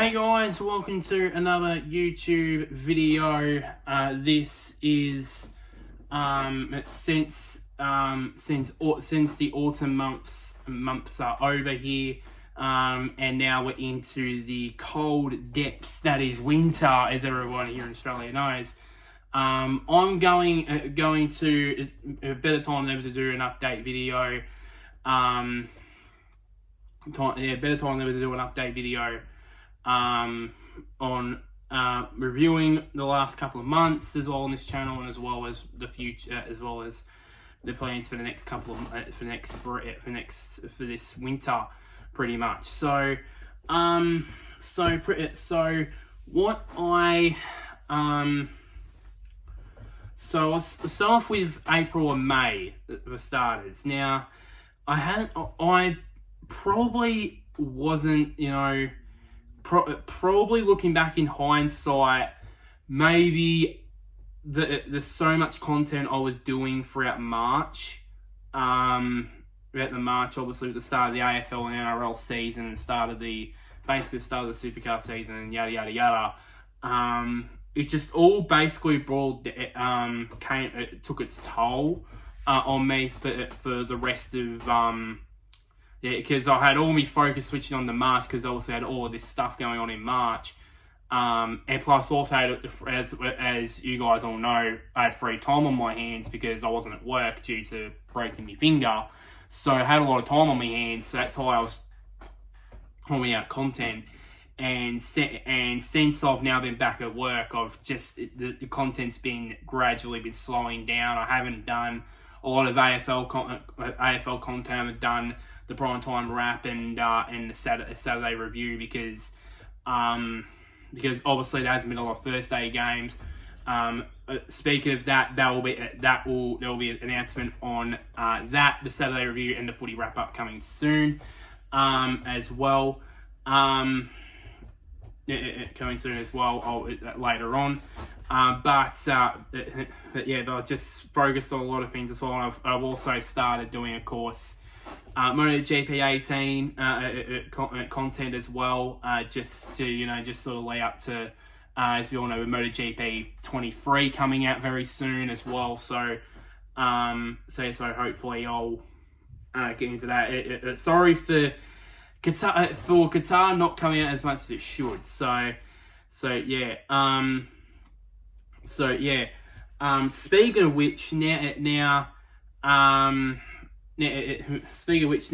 Hey guys, welcome to another YouTube video. This is since the autumn months are over here, and now we're into the cold depths that is winter, as everyone here in Australia knows. I'm going to, it's a better time than ever to do an update video. Better time than ever to do an update video on reviewing the last couple of months as well on this channel, and as well as the future, as well as the plans for the next couple of for this winter, pretty much. So I'll start off with April and May for starters. Now, I probably wasn't, probably looking back in hindsight, maybe there's so much content I was doing throughout March, obviously at the start of the AFL and NRL season, and basically the start of the Supercar season, and yada yada yada. It just all basically it took its toll on me for the rest of because I had all my focus switching on to March, because obviously I had all of this stuff going on in March, and plus also, as you guys all know, I had free time on my hands because I wasn't at work due to breaking my finger, so I had a lot of time on my hands. So that's why I was pulling out content. And since I've now been back at work, I've just the content's gradually been slowing down. I haven't done a lot of AFL content. I haven't done the primetime wrap and the Saturday review because obviously there hasn't been a lot of Thursday games. Speaking of that, there will be an announcement on the Saturday review and the footy wrap up coming soon, as well. Coming soon as well, later on. But I'll just focus on a lot of things as well. I've also started doing a course, MotoGP 18 content as well, just to just sort of lay up to, as we all know, with MotoGP 23 coming out very soon as well. So hopefully I'll get into that. Sorry for Qatar not coming out as much as it should. Speaking of which,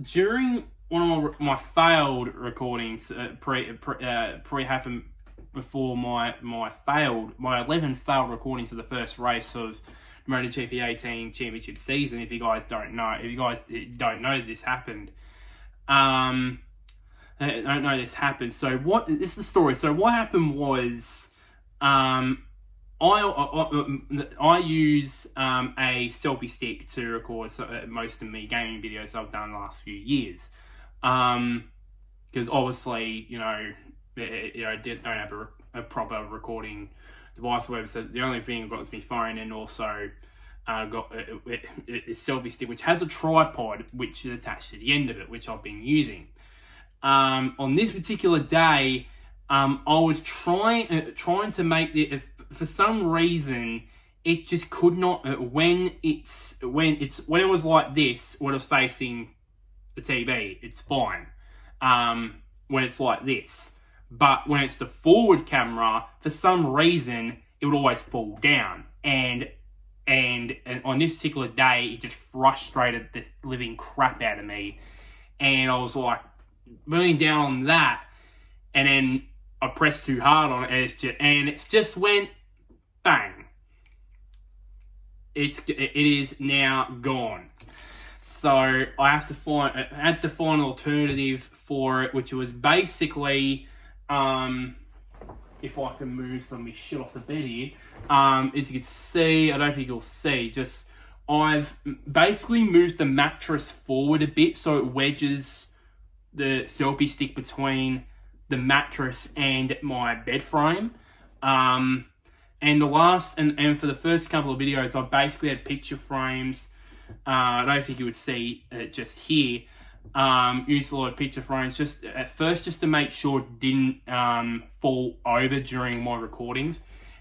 during one of my failed recordings, happened before my 11 failed recordings of the first race of MotoGP 18 championship season. If you guys don't know this happened. I don't know this happened. So this is the story. So what happened was, I use a selfie stick to record most of my gaming videos I've done the last few years, because obviously don't have a proper recording device, whatever. So the only thing I've got is my phone, and also got a selfie stick which has a tripod which is attached to the end of it, which I've been using. On this particular day, I was trying to make for some reason it just could not. When it was like this, when it was facing the TV, it's fine. When it's like this, but when it's the forward camera, for some reason it would always fall down, and on this particular day, it just frustrated the living crap out of me. And I was like, burning down on that, and then I pressed too hard on it, and it just went bang. It is now gone. So I had to find an alternative for it, which was basically, if I can move some of my shit off the bed here, as you can see, I don't think you'll see, just I've basically moved the mattress forward a bit so it wedges the selfie stick between the mattress and my bed frame. And for the first couple of videos, I basically had picture frames. I don't think you would see it just here, Used a lot of picture frames just at first just to make sure it didn't fall over during my recordings.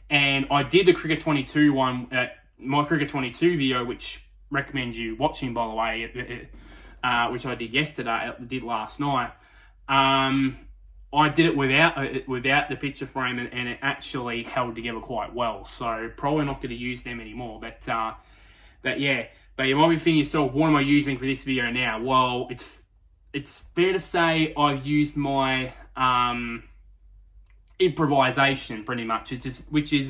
And I did the Cricket 22 one, my Cricket 22 video, which recommend you watching, by the way, which I did yesterday, did last night. I did it without the picture frame, and it actually held together quite well. So probably not going to use them anymore. But yeah. But you might be thinking yourself, what am I using for this video now? Well, it's fair to say I've used my improvisation pretty much, which is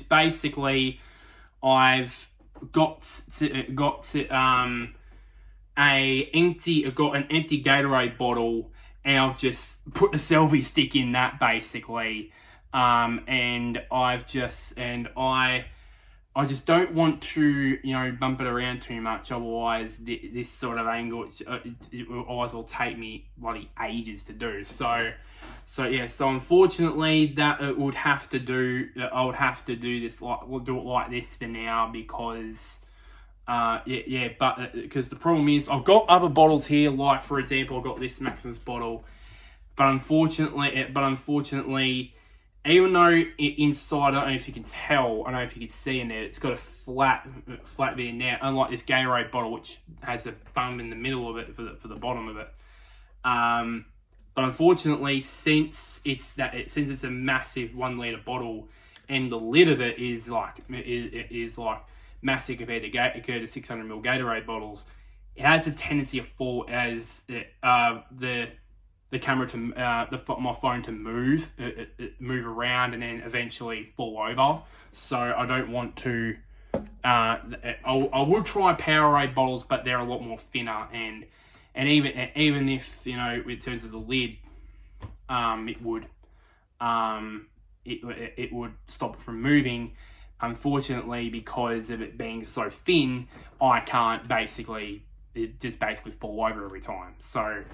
basically I've got an empty Gatorade bottle, and I've just put the selfie stick in that basically, and I just don't want to, bump it around too much. Otherwise, this sort of angle, otherwise will take me bloody ages to do. So unfortunately, that I would have to do this we'll do it like this for now, because but because the problem is I've got other bottles here, like for example, I've got this Maximus bottle, but unfortunately. Even though inside, I don't know if you can tell, I don't know if you can see in there, it's got a flat bit in there, unlike this Gatorade bottle, which has a bump in the middle of it for the bottom of it. But unfortunately, since it's a massive 1 litre bottle, and the lid of it is like massive compared to 600ml Gatorade bottles, it has a tendency to fall as the camera to my phone to move around and then eventually fall over. So I don't want to. I would try Powerade bottles, but they're a lot more thinner, and even if in terms of the lid, it would stop it from moving. Unfortunately, because of it being so thin, I can't it just basically fall over every time. So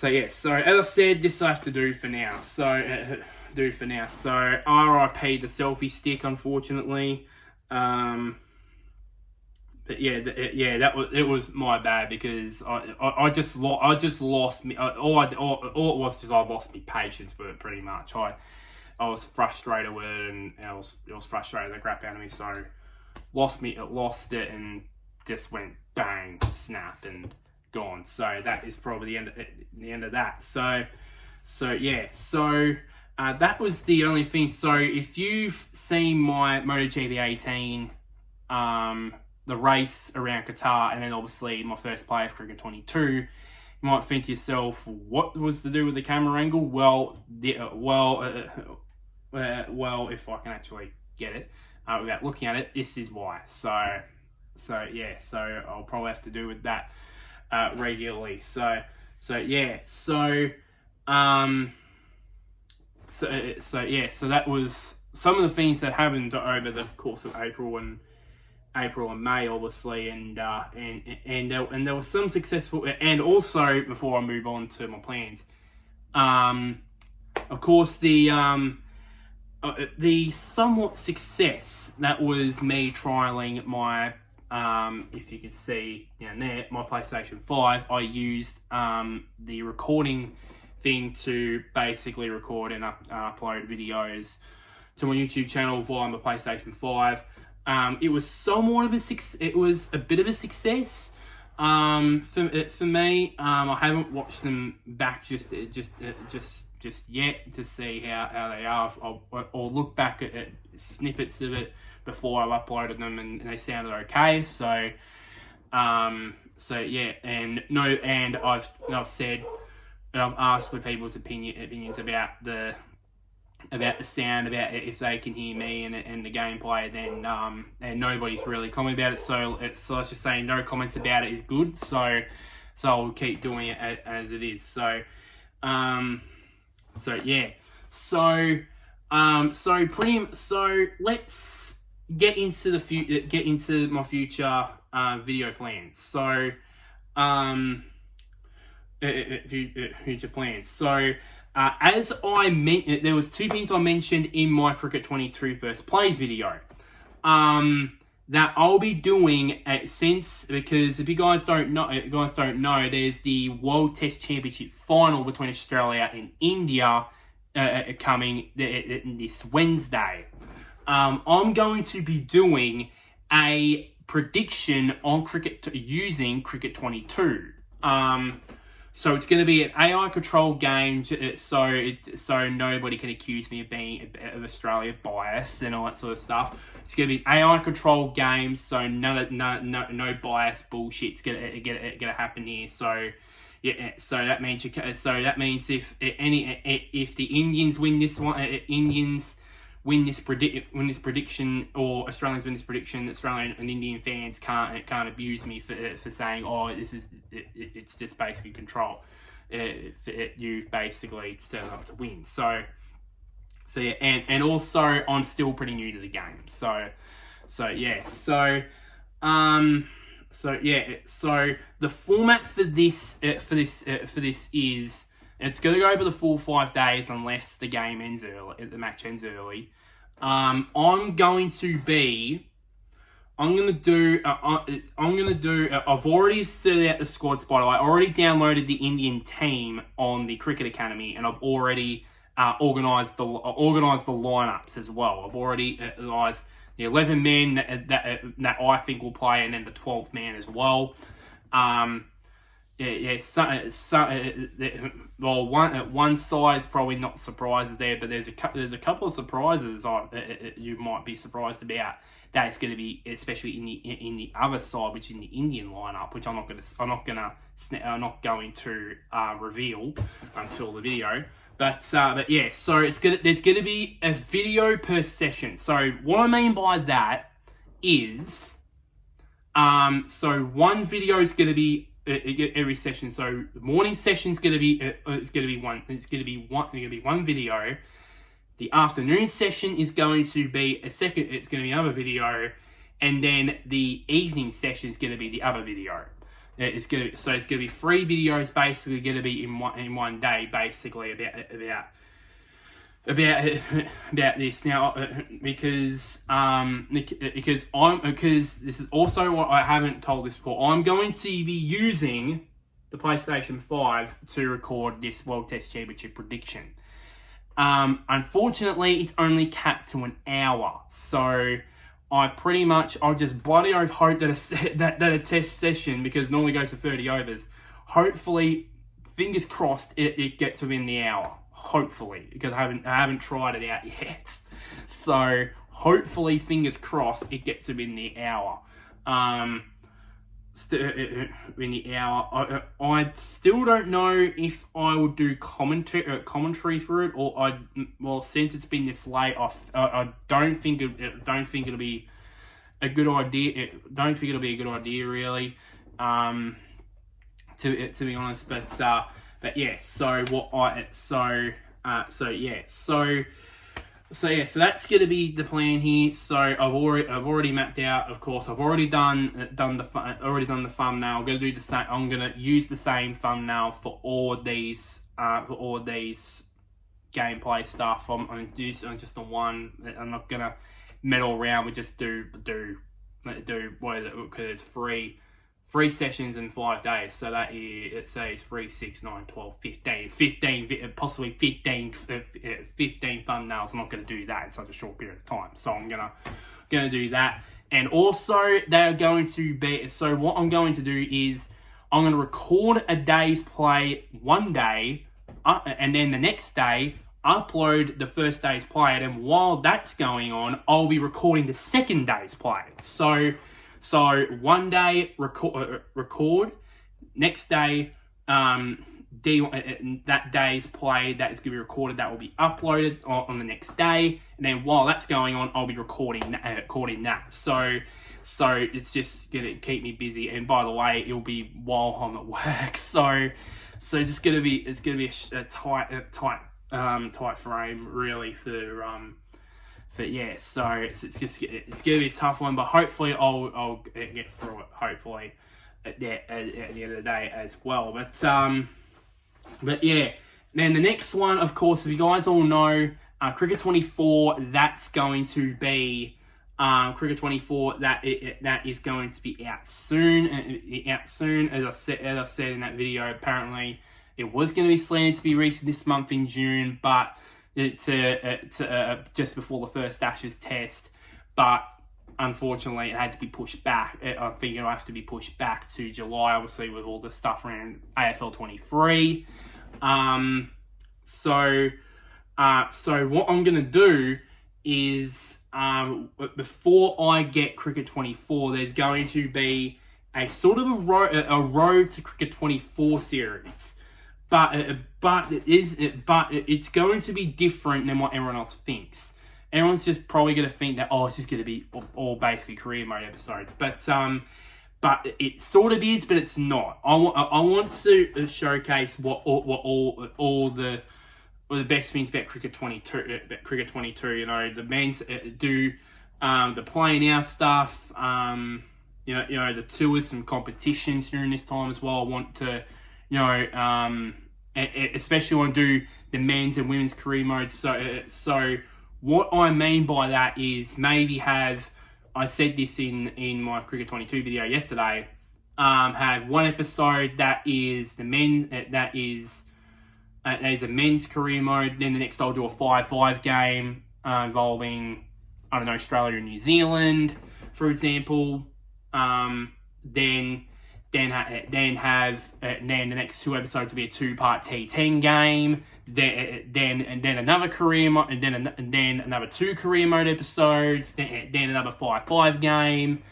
as I said, this I have to do for now. So RIP the selfie stick, unfortunately. But it was my bad, because I just lost me. All it was just I lost my patience with it pretty much. I was frustrated with it, and it was frustrating the crap out of me. So lost it, and just went bang, snap, and gone. So that is probably the end of that. So that was the only thing. So if you've seen my MotoGP 18, the race around Qatar, and then obviously my first play of Cricket 22, you might think to yourself, what was to do with the camera angle? Well, if I can actually get it without looking at it, this is why. So I'll probably have to do with that regularly. So that was some of the things that happened over the course of April and May, obviously, and there was some successful, and also before I move on to my plans, of course the somewhat success that was me trialing my if you can see down there, my PlayStation 5. I used the recording thing to basically record and upload videos to my YouTube channel via my PlayStation 5. It was somewhat of a success. It was a bit of a success for me. I haven't watched them back just yet to see how they are. I'll look back at snippets of it before I've uploaded them, and they sounded okay. So and I've said, and I've asked for people's opinions about the sound, about if they can hear me and the gameplay. Then and nobody's really commented about it. So let's just say no comments about it is good. So I'll keep doing it as it is. So let's get into my future video plans. So future plans. So as I mentioned, there was two things I mentioned in my Cricket 22 First Plays video. that I'll be doing because if you guys don't know, there's the World Test Championship final between Australia and India coming this Wednesday. I'm going to be doing a prediction on cricket using Cricket 22. So it's going to be an AI controlled game, so nobody can accuse me of being of Australia bias and all that sort of stuff. It's going to be AI controlled game, so no bias bullshit's gonna happen here. So yeah, so that means if the Indians win this one, win this prediction, or Australians win this prediction, Australian and Indian fans can't abuse me for saying, oh, it's just basically control. You basically set it up to win. So yeah, and also I'm still pretty new to the game. So the format for this is, it's going to go over the full 5 days unless the game ends early, the match ends early. I'm going to do. I've already set out the squad spot. I already downloaded the Indian team on the Cricket Academy, and I've already organised the lineups as well. I've already organised the 11 men that I think will play, and then the 12th man as well. One side is probably not surprises there, but there's a couple of surprises you might be surprised about. That is going to be, especially in the other side, which is in the Indian lineup, which I'm not going to reveal until the video. But yeah, so there's gonna be a video per session. So what I mean by that is, so one video is gonna be every session. So the morning session is gonna be one video. The afternoon session is going to be it's gonna be another video, and then the evening session is gonna be the other video. It's gonna be 3 videos basically gonna be in one day, basically about this now, because this is also what I haven't told this before. I'm going to be using the PlayStation 5 to record this World Test Championship prediction. Unfortunately, it's only capped to an hour, so I'll just bloody hope that a test session, because it normally goes for 30 overs, hopefully, fingers crossed, it gets within the hour. Hopefully, because I haven't tried it out yet. So hopefully, fingers crossed, it gets within the hour. I still don't know if I would do commentary for it, or since it's been this late, I don't think it'll be a good idea. Don't think it'll be a good idea, really. To be honest, but yeah. So that's gonna be the plan here. So I've already mapped out. Of course, I've already done the thumbnail. I'm gonna do the same. I'm gonna use the same thumbnail for all these gameplay stuff. I'm just on one. I'm not gonna meddle around. We just do what is it? Because it's 3 sessions in 5 days. So that is, it says 3, 6, 9, 12, 15, possibly 15 thumbnails. I'm not going to do that in such a short period of time. So I'm going to do that. And also, they're going to be, so what I'm going to do is, I'm going to record a day's play one day, and then the next day, upload the first day's play. And then while that's going on, I'll be recording the second day's play. So one day record, next day that day's play that is going to be recorded, that will be uploaded on the next day, and then while that's going on, I'll be recording that. So it's just going to keep me busy. And by the way, it'll be while I'm at work. So it's going to be a tight frame really for yeah, so it's gonna be a tough one, but hopefully I'll get through it. Hopefully at the end of the day as well. But yeah, then the next one, of course, as you guys all know, Cricket 24. That's going to be Cricket 24, that is going to be out soon. As I said in that video, apparently it was going to be slated to be released this month in June, but just before the first Ashes test. But unfortunately, it had to be pushed back. I think it'll have to be pushed back to July, obviously, with all the stuff around AFL 23. So what I'm going to do is, before I get Cricket 24, there's going to be a sort of a road to Cricket 24 series, but it's going to be different than what everyone else thinks. Everyone's just probably going to think that, it's just going to be all basically career mode episodes, but it sort of is, but it's not. I want to showcase what all the best things about Cricket 22. The men's do the play now stuff. The tours, some competitions during this time as well. I want to, especially want to do the men's and women's career modes. So what I mean by that is maybe have, I said this in my Cricket 22 video yesterday, have one episode that is the men, there's a men's career mode. Then the next I'll do a 5-5 game involving, Australia and New Zealand, for example. Then the next two episodes will be a 2-part T10 game. Then another career mode, and then another 2 career mode episodes. Then another 5-5 game.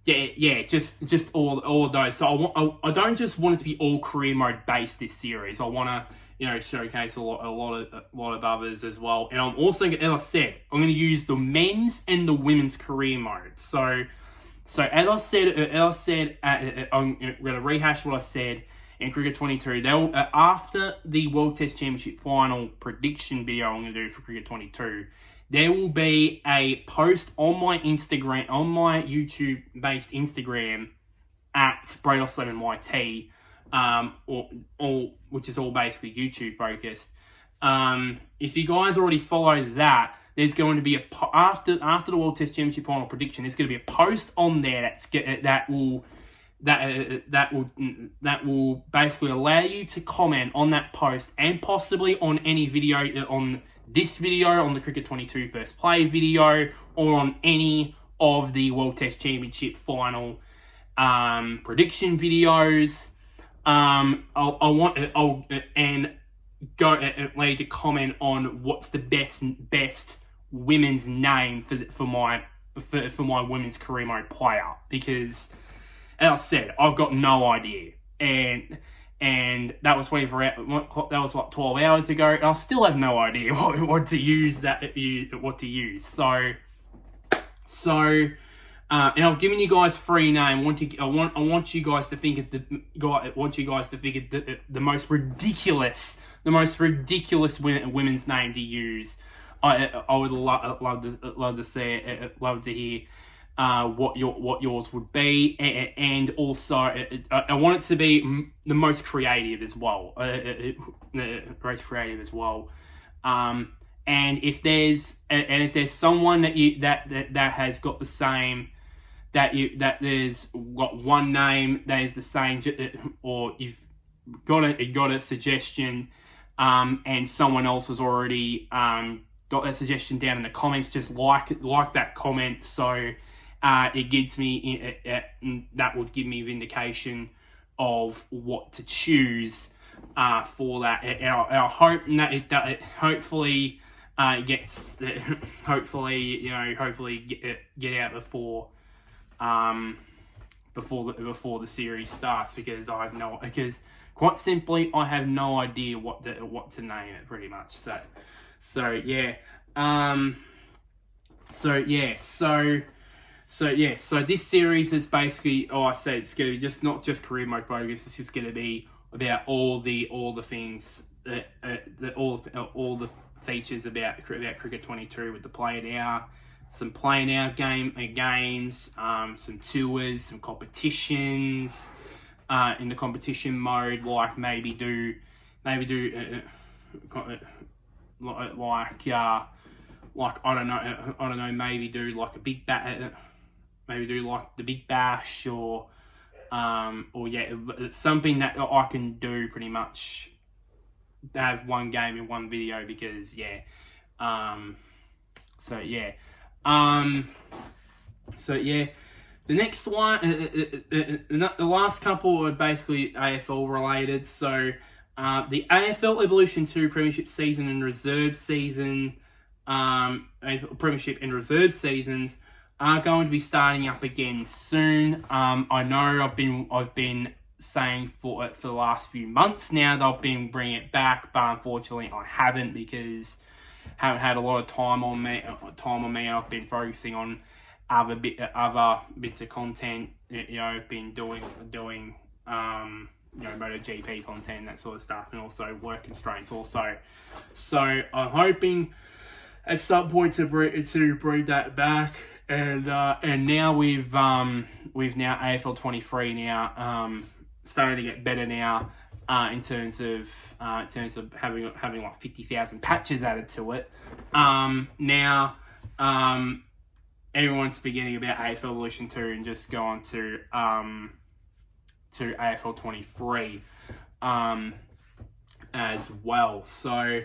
Just all of those. So I don't just want it to be all career mode based this series. I want to showcase a lot of others as well. And I'm also, as I said, I'm going to use the men's and the women's career mode. So as I said, I'm going to rehash what I said in Cricket 22. They'll after the World Test Championship final prediction video I'm going to do for Cricket 22. There will be a post on my Instagram, on my YouTube-based Instagram at Brados7YT, which is all basically YouTube focused. If you guys already follow that, there's going to be after the World Test Championship final prediction, there's going to be a post on there that will basically allow you to comment on that post and possibly on any video on this video, on the Cricket 22 first play video, or on any of the World Test Championship final prediction videos. Allow you to comment on what's the best women's name for my women's career mode player, because as I said, I've got no idea, and that was 24 hours, that was like 12 hours ago, and I still have no idea what to use. So and I've given you guys free name. I want you guys to think of the most ridiculous women's name to use. I would love to hear what yours would be, and also I want it to be the most creative as well. And if there's someone that has got the same, that there's got one name that is the same, or you've got a suggestion, and someone else has already got that suggestion down in the comments, just like that comment, so it gives me that would give me vindication of what to choose for that. And I hope that it hopefully gets get out before the series starts, because quite simply I have no idea what to name it, pretty much. So this series is basically, I said, it's going to be not just career mode bogus. It's just going to be about all the things all the features about Cricket 22, with the play now, some play now games, some tours, some competitions in the competition mode, like maybe do like I don't know, maybe do like a big maybe do like the Big Bash or yeah, it's something that I can do pretty much. Have one game in one video because yeah, so yeah, so yeah. The next one, the last couple are basically AFL related. So, the AFL Evolution 2 Premiership season and reserve season, Premiership and reserve seasons are going to be starting up again soon. I know I've been saying for the last few months now that I've been bringing it back, but unfortunately I haven't because I haven't had a lot of time on me, and I've been focusing on other bits of content. You know, I've been doing MotoGP content, that sort of stuff, and also work constraints also. So I'm hoping at some point to bring that back, and now we've now AFL 23 now starting to get better now in terms of having like 50,000 patches added to it. Now everyone's forgetting about AFL Evolution 2 and just going to AFL 23 as well. So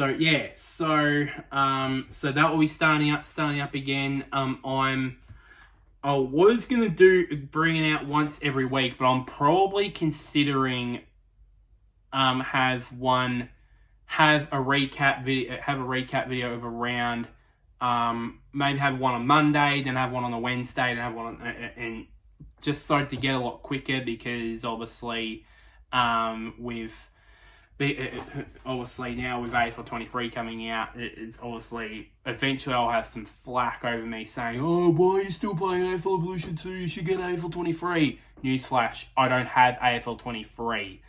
yeah, so that will be starting up again. I was gonna bring it out once every week, but I'm probably considering have a recap video of a round. Maybe have one on Monday, then have one on a Wednesday, then have one on, and just start to get a lot quicker because obviously obviously now with AFL 23 coming out, it's obviously eventually I'll have some flack over me saying, oh, why are you still playing AFL Evolution 2? You should get AFL 23. Newsflash, I don't have AFL 23.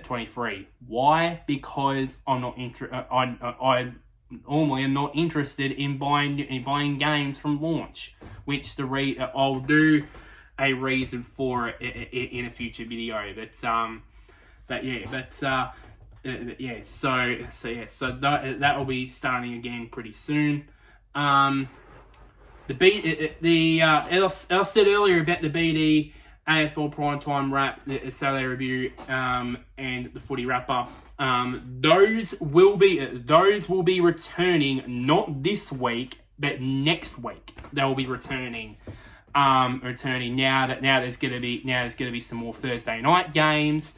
23. Why? Because I'm not I normally am not interested in buying games from launch, which I'll do a reason for it in a future video. So that will be starting again pretty soon. I said earlier about the BD AFL Primetime Wrap, the Saturday Review, and the Footy Wrap Up. Those will be returning not this week, but next week. They will be returning. Now there's gonna be some more Thursday night games.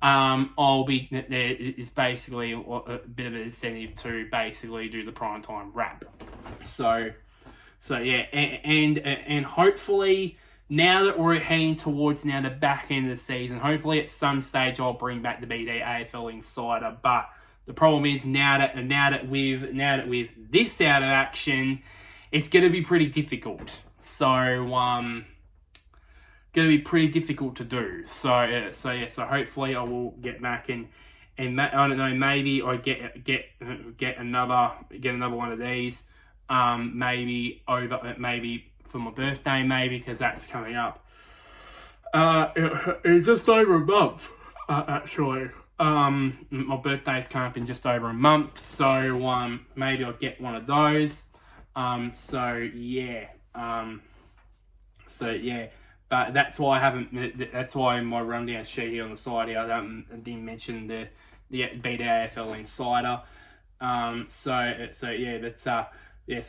It's basically a bit of an incentive to basically do the primetime wrap. So yeah, and hopefully now that we're heading towards the back end of the season, hopefully at some stage I'll bring back the BD AFL Insider. But the problem is now that with this out of action, it's going to be pretty difficult. So going to be pretty difficult to do. So hopefully I will get back and I don't know, maybe I get another one of these. Maybe for my birthday, maybe, because that's coming up. In just over a month, actually. My birthday's coming up in just over a month, so maybe I'll get one of those. So yeah. But that's why that's why in my rundown sheet here on the side here, I didn't mention the BD AFL Insider. So the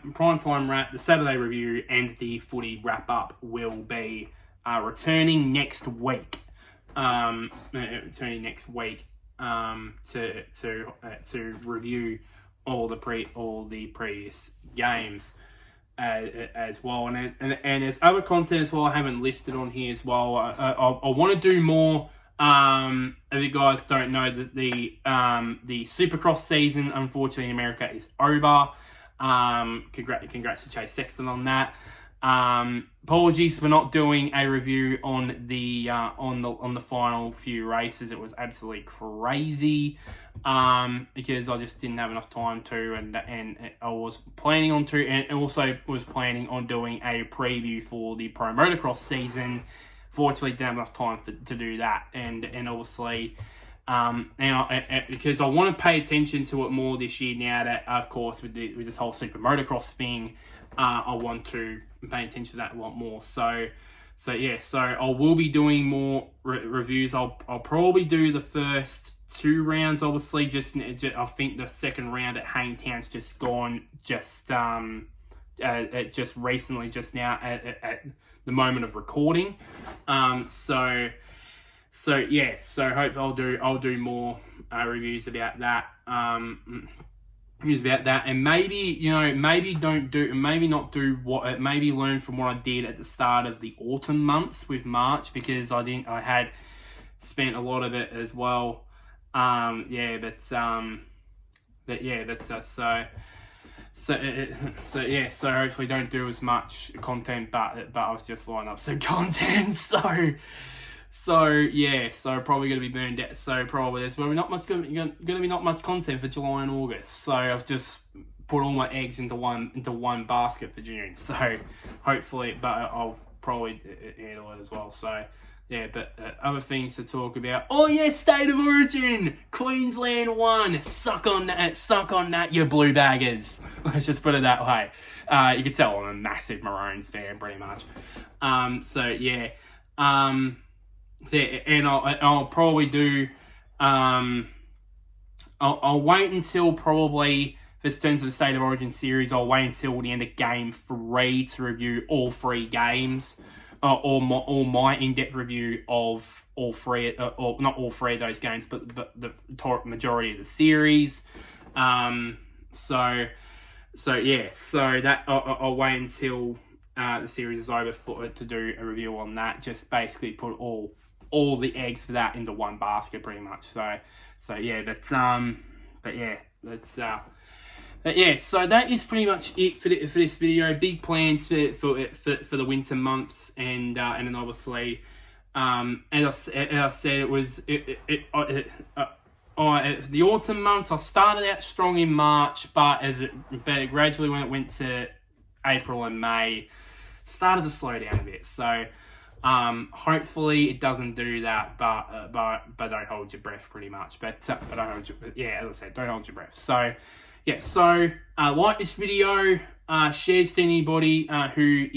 primetime wrap, the Saturday review, and the footy wrap up will be returning next week. To review all the previous games as well, and there's other content as well I haven't listed on here as well. I want to do more. If you guys don't know, that the Supercross season, unfortunately, in America is over. Congrats to Chase Sexton on that. Apologies for not doing a review on the final few races. It was absolutely crazy. Because I just didn't have enough time to, and I was planning on to, and also was planning on doing a preview for the Pro Motocross season. Fortunately, didn't have enough time to do that, and obviously, Because I want to pay attention to it more this year now that, of course, with this whole super motocross thing, I want to pay attention to that a lot more. So I will be doing more reviews. I'll probably do the first 2 rounds, obviously. I think the second round at Hangtown's just gone, just recently, just now at the moment of recording. So hope I'll do more reviews about that. And maybe maybe learn from what I did at the start of the autumn months with March, because I had spent a lot of it as well. So hopefully don't do as much content, but I've just lined up some content, so probably going to be burned out. So probably there's going to be not much content for July and August. So I've just put all my eggs into one basket for June. So hopefully, but I'll probably handle it as well. So yeah, but other things to talk about. Oh yeah, State of Origin, Queensland won. Suck on that, you blue baggers. Let's just put it that way. You can tell I'm a massive Maroons fan, pretty much. And I'll probably do. I'll wait until probably, if it turns to the State of Origin series, I'll wait until the end of Game 3 to review all 3 games. Or my in-depth review of all 3, or not all 3 of those games, but the majority of the series. So that I'll wait until the series is over to do a review on that. Just basically put all the eggs for that into one basket, pretty much. So that is pretty much it for this video. Big plans for the winter months, and then obviously, as I said, it was the autumn months. I started out strong in March, but gradually when it went to April and May, started to slow down a bit. So hopefully it doesn't do that, but don't hold your breath, pretty much. But don't hold your, as I said, don't hold your breath. So. Yeah, so like this video, share to anybody who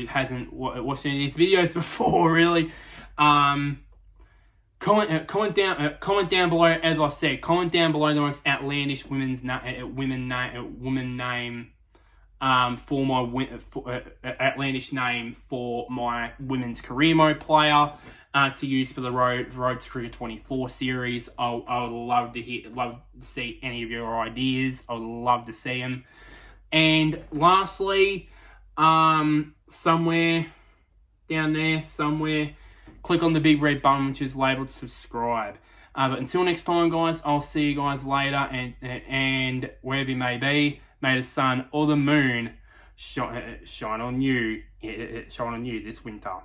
hasn't watched any of these videos before, really. Comment down below. As I said, comment down below the most outlandish woman name. For my outlandish name for my women's career mode player to use for the Road to Cricket 24 series. I would love to see any of your ideas. I would love to see them. And lastly, somewhere down there, click on the big red button which is labelled subscribe. But until next time, guys, I'll see you guys later, and wherever you may be, may the sun or the moon shine on you this winter.